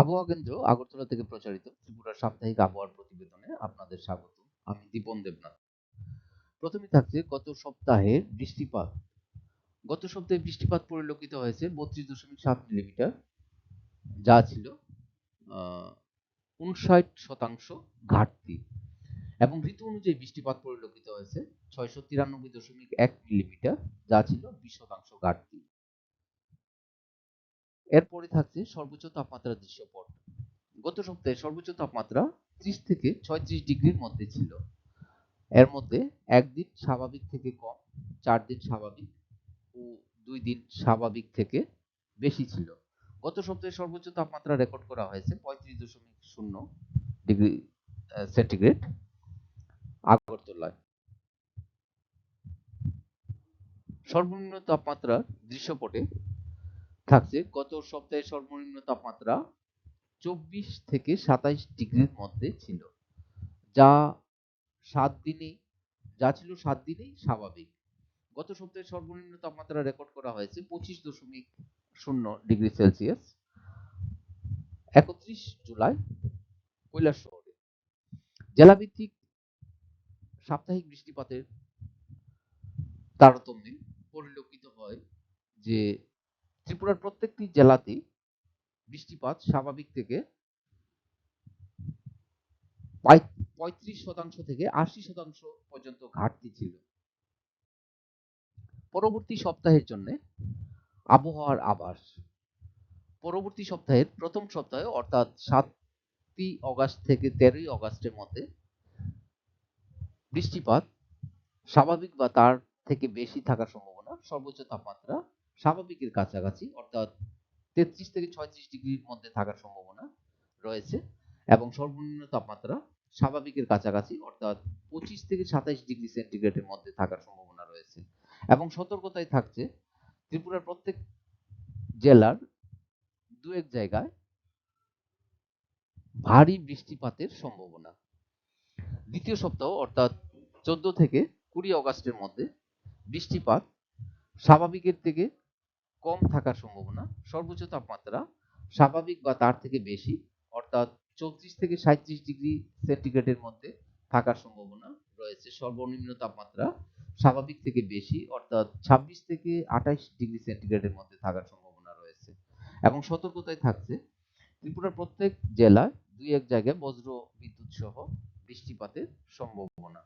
আবহাওয়া কেন্দ্র আগরতলা থেকে প্রচারিত ত্রিপুরার সাপ্তাহিক আবহাওয়ার প্রতিবেদনে আপনাদের স্বাগত। আমি দীপন দেবনাথ। প্রথমে থাকছে গত সপ্তাহের বৃষ্টিপাত। গত সপ্তাহে বৃষ্টিপাত পরিলক্ষিত হয়েছে 32.7 মিলিমিটার, যা ছিল 59% ঘাটতি। এবং ঋতু অনুযায়ী বৃষ্টিপাত পরিলক্ষিত হয়েছে 693.1 মিলিমিটার, যা ছিল 20% ঘাটতি। এরপরে থাকছে সর্বোচ্চ তাপমাত্রার দৃশ্যপট। গত সপ্তাহে সর্বোচ্চ তাপমাত্রা 30 থেকে 36 ডিগ্রির মধ্যে ছিল। এর মধ্যে একদিন স্বাভাবিক থেকে কম, 4 দিন স্বাভাবিক ও 2 দিন স্বাভাবিক থেকে বেশি ছিল। গত সপ্তাহে সর্বোচ্চ তাপমাত্রা রেকর্ড করা হয়েছে 35.0 ডিগ্রি সেন্টিগ্রেড আগরতলায়। সর্বনিম্ন তাপমাত্রার দৃশ্যপটে থাকছে গত সপ্তাহে সর্বনিম্ন তাপমাত্রা 24 থেকে 27 ডিগ্রির মধ্যে ছিল, যা ছিল 7 দিনেই স্বাভাবিক। গত সপ্তাহে সর্বনিম্ন তাপমাত্রা রেকর্ড করা হয়েছে 25.0 ডিগ্রি সেলসিয়াস 31 জুলাই কৈলাসহরে। জেলাভিত্তিক সাপ্তাহিক বৃষ্টিপাতের তারতম্যে পরিলক্ষিত হয় যে ত্রিপুরার প্রত্যেকটি জেলাতে বৃষ্টিপাত স্বাভাবিক থেকে 35% থেকে 80% পর্যন্ত ঘাটতি ছিল। পরবর্তী সপ্তাহের জন্য আবহাওয়ার আভাস। পরবর্তী সপ্তাহের প্রথম সপ্তাহে অর্থাৎ 7ই অগাস্ট থেকে 13ই অগাস্টের মধ্যে বৃষ্টিপাত স্বাভাবিক বা তার থেকে বেশি থাকার সম্ভাবনা। সর্বোচ্চ তাপমাত্রা স্বাভাবিকের কাছাকাছি অর্থাৎ 33 থেকে 36 ডিগ্রির মধ্যে থাকার সম্ভাবনা রয়েছে এবং সর্বনিম্ন তাপমাত্রা স্বাভাবিকের কাছাকাছি অর্থাৎ 25 থেকে 27 ডিগ্রি সেন্টিগ্রেডের মধ্যে থাকার সম্ভাবনা রয়েছে। এবং সতর্কতায় থাকছে ত্রিপুরার প্রত্যেক জেলার 2-1 জায়গায় ভারী বৃষ্টিপাতের সম্ভাবনা। দ্বিতীয় সপ্তাহ অর্থাৎ 14 থেকে 20 অগাস্টের মধ্যে বৃষ্টিপাত স্বাভাবিকের থেকে কম থাকার সম্ভাবনা। সর্বোচ্চ তাপমাত্রা স্বাভাবিক বা তার থেকে বেশি অর্থাৎ 34 থেকে 37 ডিগ্রি সেন্টিগ্রেডের মধ্যে থাকার সম্ভাবনা রয়েছে। সর্বনিম্ন তাপমাত্রা স্বাভাবিক থেকে বেশি অর্থাৎ 26 থেকে 28 ডিগ্রি সেন্টিগ্রেডের মধ্যে থাকার সম্ভাবনা রয়েছে। এবং সতর্কতায় থাকছে ত্রিপুরার প্রত্যেক জেলায় 2-1 জায়গায় বজ্র বিদ্যুৎ সহ বৃষ্টিপাতের সম্ভাবনা।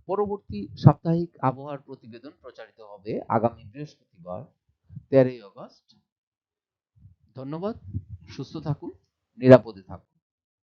পরবর্তী সাপ্তাহিক আবহাওয়ার প্রতিবেদন প্রচারিত হবে আগামী বৃহস্পতিবার 13ই অগস্ট। ধন্যবাদ। সুস্থ থাকুন, নিরাপদে